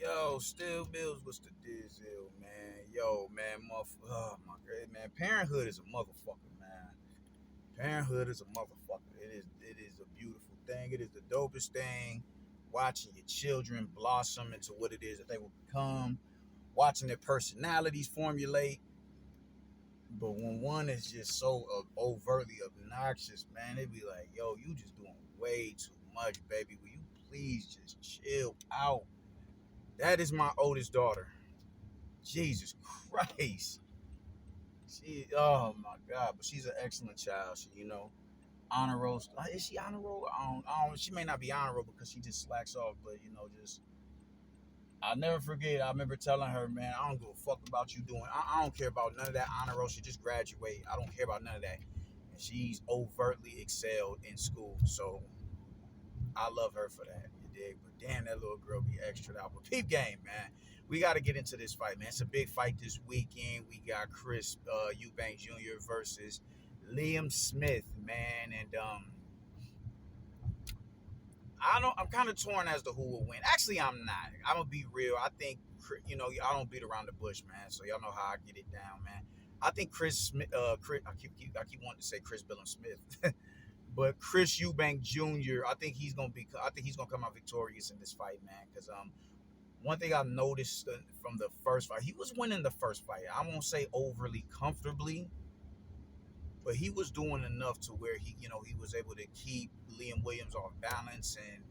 Yo, still bills. What's the deal, man? Yo, man, oh my god, man. Parenthood is a motherfucker, man. Parenthood is a motherfucker. It is a beautiful thing. It is the dopest thing. Watching your children blossom into what it is that they will become. Watching their personalities formulate. But when one is just so overtly obnoxious, man, it be like, yo, you just doing way too much, baby. Will you please just chill out? That is my oldest daughter. Jesus Christ. Oh my God, but she's an excellent child. She honor roll. Is she honor roll? I don't, she may not be honor roll because she just slacks off, but just, I'll never forget. I remember telling her, man, I don't give a fuck about you doing, I don't care about none of that honor roll. She just graduate. I don't care about none of that. And she's overtly excelled in school. So I love her for that. You dig? But damn, that little girl be extra out. But peep game, man. We got to get into this fight, man. It's a big fight this weekend. We got Chris Eubank Jr. versus Liam Smith, man. And I'm kind of torn as to who will win. Actually, I'm not. I'm gonna be real. I think I don't beat around the bush, man. So y'all know how I get it down, man. I think Chris Smith. I keep wanting to say Chris Billum Smith. But Chris Eubank Jr., I think he's gonna come out victorious in this fight, man. Because one thing I noticed from the first fight, he was winning the first fight. I won't say overly comfortably, but he was doing enough to where he was able to keep Liam Williams off balance. And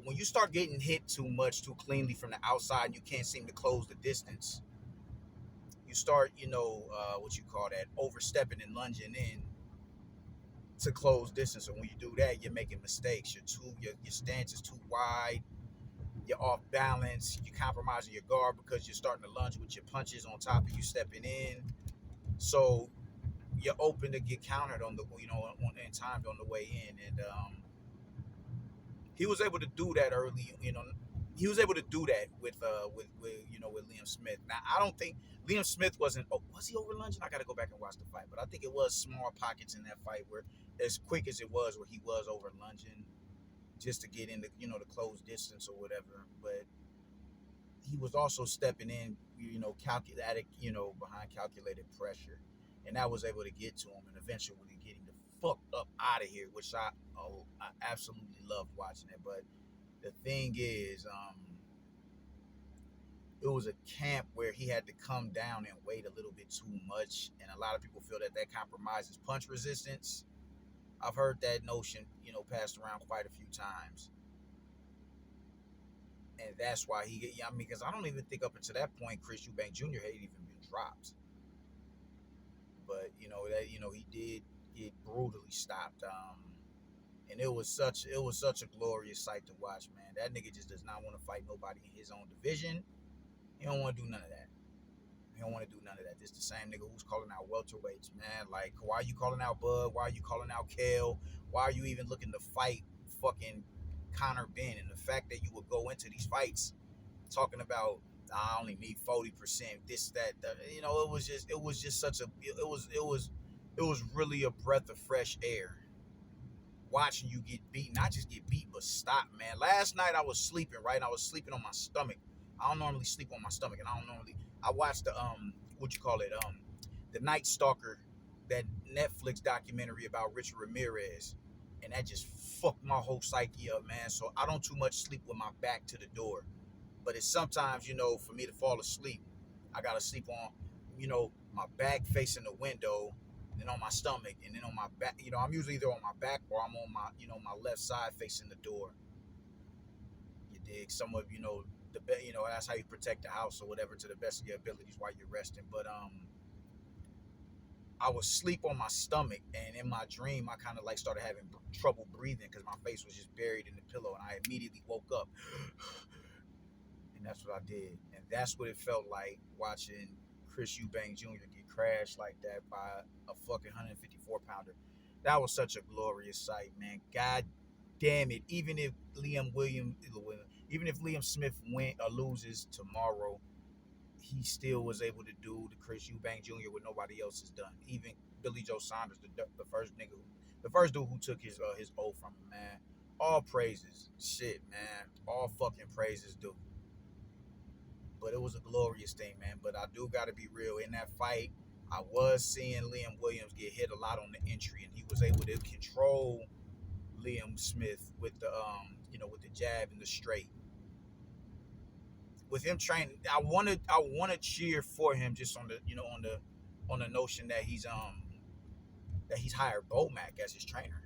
when you start getting hit too much, too cleanly from the outside, and you can't seem to close the distance, you start, what you call that, overstepping and lunging in to close distance. And when you do that, you're making mistakes. Your stance is too wide. You're off balance. You're compromising your guard because you're starting to lunge with your punches on top of you stepping in. So you're open to get countered in time on the way in. And he was able to do that early. He was able to do that with Liam Smith. Now I don't think Liam Smith wasn't. Oh, was he over lunging? I got to go back and watch the fight, but I think it was small pockets in that fight where, as quick as it was, where he was over lunging just to get in the close distance or whatever. But he was also stepping in, calculated, behind calculated pressure, and that was able to get to him and eventually getting the fuck up out of here, which I absolutely loved watching it. But the thing is, it was a camp where he had to come down and weight a little bit too much, and a lot of people feel that compromises punch resistance. I've heard that notion, passed around quite a few times, and that's why because I don't even think up until that point Chris Eubank Jr. had even been dropped, but he did get brutally stopped. And it was such a glorious sight to watch, man. That nigga just does not want to fight nobody in his own division. He don't want to do none of that. He don't want to do none of that. This the same nigga who's calling out welterweights, man. Like, why are you calling out Bud? Why are you calling out Kale? Why are you even looking to fight fucking Conor Ben? And the fact that you would go into these fights talking about, I only need 40%, this, that, it was just such a, it was really a breath of fresh air watching you get beat. Not just get beat, but stop, man. Last night I was sleeping, right? I was sleeping on my stomach. I don't normally sleep on my stomach, and I watched the the Night Stalker, that Netflix documentary about Richard Ramirez, and that just fucked my whole psyche up, man. So I don't too much sleep with my back to the door, but it's sometimes, for me to fall asleep, I gotta sleep on, my back facing the window, then on my stomach, and then on my back. I'm usually either on my back or I'm on my left side facing the door. You dig? Some of that's how you protect the house or whatever to the best of your abilities while you're resting. But I was asleep on my stomach, and in my dream, I kind of like started having trouble breathing because my face was just buried in the pillow, and I immediately woke up, and that's what I did, and that's what it felt like watching Chris Eubank Jr. get crashed like that by a fucking 154 pounder. That was such a glorious sight, man. God damn it! Even if Liam Smith win or loses tomorrow, he still was able to do the Chris Eubank Jr. what nobody else has done. Even Billy Joe Saunders, the first dude who took his oath from him, man. All praises. Shit, man. All fucking praises due. But it was a glorious thing, man. But I do got to be real. In that fight, I was seeing Liam Williams get hit a lot on the entry, and he was able to control Liam Smith with the with the jab and the straight. With him training, I want to cheer for him just on the on the notion that he's hired Bomac as his trainer.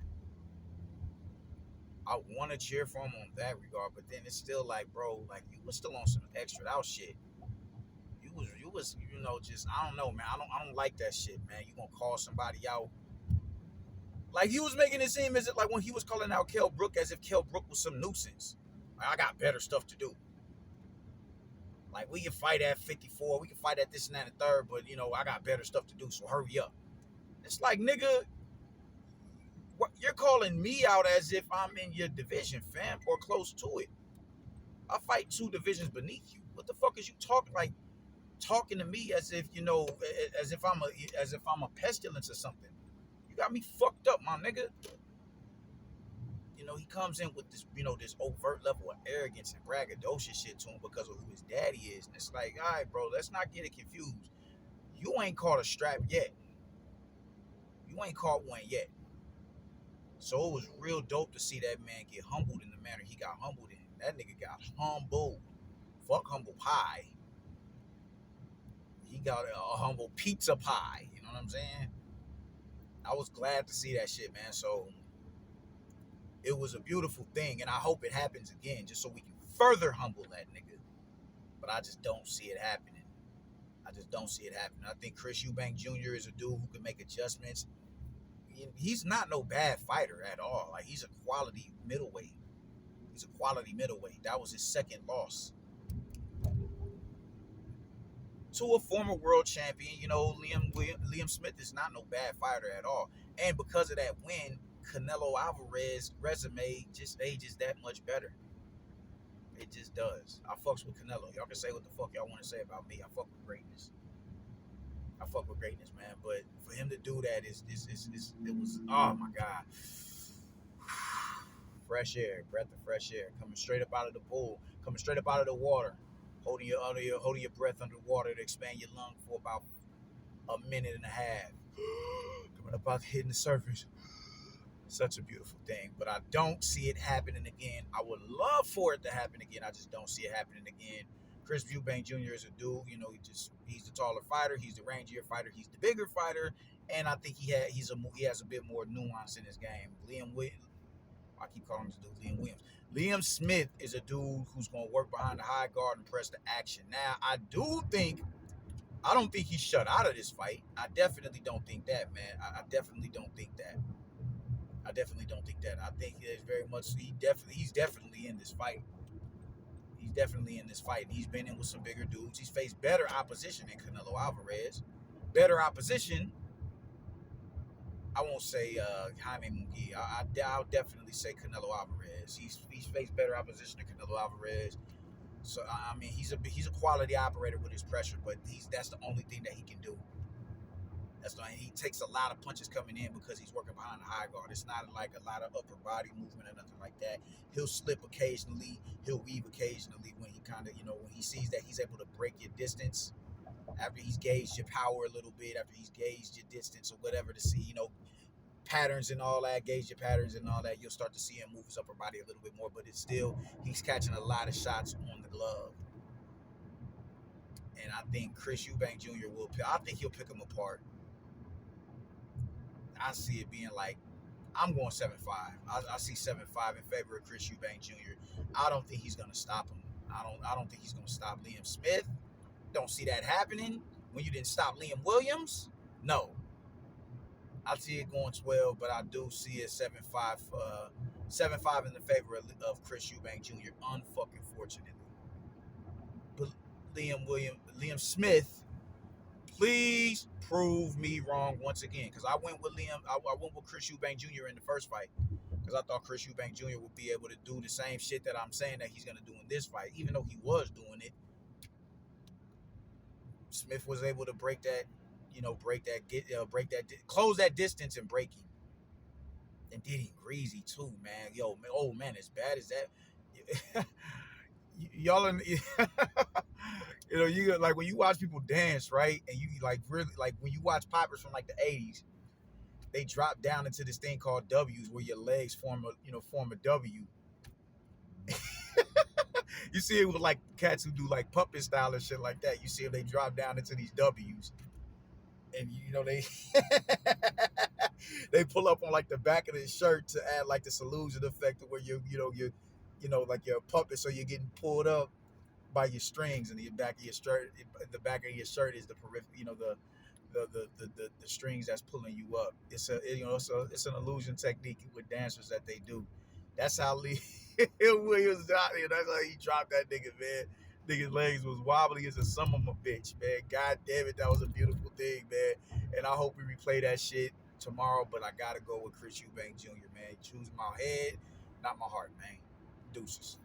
I want to cheer for him on that regard, but then it's still like, bro, like you was still on some extra out shit. You was just I don't know, man. I don't like that shit, man. You gonna call somebody out like he was making it seem as if like when he was calling out Kell Brook as if Kell Brook was some nuisance. Like, I got better stuff to do. Like we can fight at 54, we can fight at this and that and third, but I got better stuff to do, so hurry up. It's like, nigga, what you're calling me out as if I'm in your division, fam, or close to it. I fight 2 divisions beneath you. What the fuck is you talking to me as if I'm a pestilence or something? You got me fucked up, my nigga. He comes in with this overt level of arrogance and braggadocious shit to him because of who his daddy is. And it's like, all right, bro, let's not get it confused. You ain't caught a strap yet. You ain't caught one yet. So it was real dope to see that man get humbled in the manner he got humbled in. That nigga got humbled. Fuck humble pie. He got a humble pizza pie. You know what I'm saying? I was glad to see that shit, man. So it was a beautiful thing, and I hope it happens again, just so we can further humble that nigga. But I just don't see it happening. I just don't see it happening. I think Chris Eubank Jr. is a dude who can make adjustments. He's not no bad fighter at all. Like, he's a quality middleweight. That was his second loss to a former world champion. Liam Smith is not no bad fighter at all. And because of that win, Canelo Alvarez's resume just ages that much better. It just does. I fucks with Canelo. Y'all can say what the fuck y'all want to say about me. I fuck with greatness. Man. But for him to do that it was, oh my God. Fresh air, breath of fresh air, coming straight up out of the pool, coming straight up out of the water, holding your breath underwater to expand your lung for about a minute and a half. Coming up out, hitting the surface. Such a beautiful thing, but I don't see it happening again. I would love for it to happen again. I just don't see it happening again. Chris Eubank Jr. is a dude, he's the taller fighter, he's the rangier fighter, he's the bigger fighter, and I think he has a bit more nuance in his game. I keep calling this dude Liam Williams. Liam Smith is a dude who's going to work behind the high guard and press the action. Now, I don't think he's shut out of this fight. I definitely don't think that, man. I definitely don't think that. I think there's very much he's definitely in this fight. He's been in with some bigger dudes. He's faced better opposition than Canelo Alvarez. Better opposition. I won't say Jaime Munguia. I'll definitely say Canelo Alvarez. He's faced better opposition than Canelo Alvarez. So I mean, he's a quality operator with his pressure, but that's the only thing that he can do. He takes a lot of punches coming in because he's working behind the high guard. It's not like a lot of upper body movement or nothing like that. He'll slip occasionally. He'll weave occasionally when he when he sees that he's able to break your distance after he's gauged your power a little bit, after he's gauged your distance or whatever to see, patterns and all that, gauge your patterns and all that, you'll start to see him move his upper body a little bit more, but it's still, he's catching a lot of shots on the glove. And I think Chris Eubank Jr. he'll pick him apart. I see it being like, I'm going 7-5. I see 7-5 in favor of Chris Eubank Jr. I don't think he's going to stop him. I don't think he's going to stop Liam Smith. Don't see that happening. When you didn't stop Liam Williams, no. I see it going 12, but I do see it 7-5 in the favor of Chris Eubank Jr. Unfucking fortunately. But Liam Smith, please prove me wrong once again, because I went with Chris Eubank Jr. in the first fight, because I thought Chris Eubank Jr. would be able to do the same shit that I'm saying that he's going to do in this fight, even though he was doing it. Smith was able to close that distance and break him. And Diddy Greasy too, man. Yo, man, oh man, as bad as that, y'all in, you know, you like when you watch people dance, right? And you like really like when you watch poppers from like the '80s, they drop down into this thing called W's, where your legs form a W. You see it with like cats who do like puppet style and shit like that. You see if they drop down into these W's, and you know they they pull up on like the back of the shirt to add like this illusion effect of where you like you're a puppet, so you're getting pulled up by your strings, and the back of your shirt, the back of your shirt is the periphery, the strings that's pulling you up. It's an illusion technique with dancers that they do. That's how Lee Williams got here. That's how he dropped that nigga, man. Nigga's legs was wobbly as a son of a bitch, man. God damn it, that was a beautiful thing, man. And I hope we replay that shit tomorrow. But I gotta go with Chris Eubank Jr., man. Choose my head, not my heart, man. Deuces.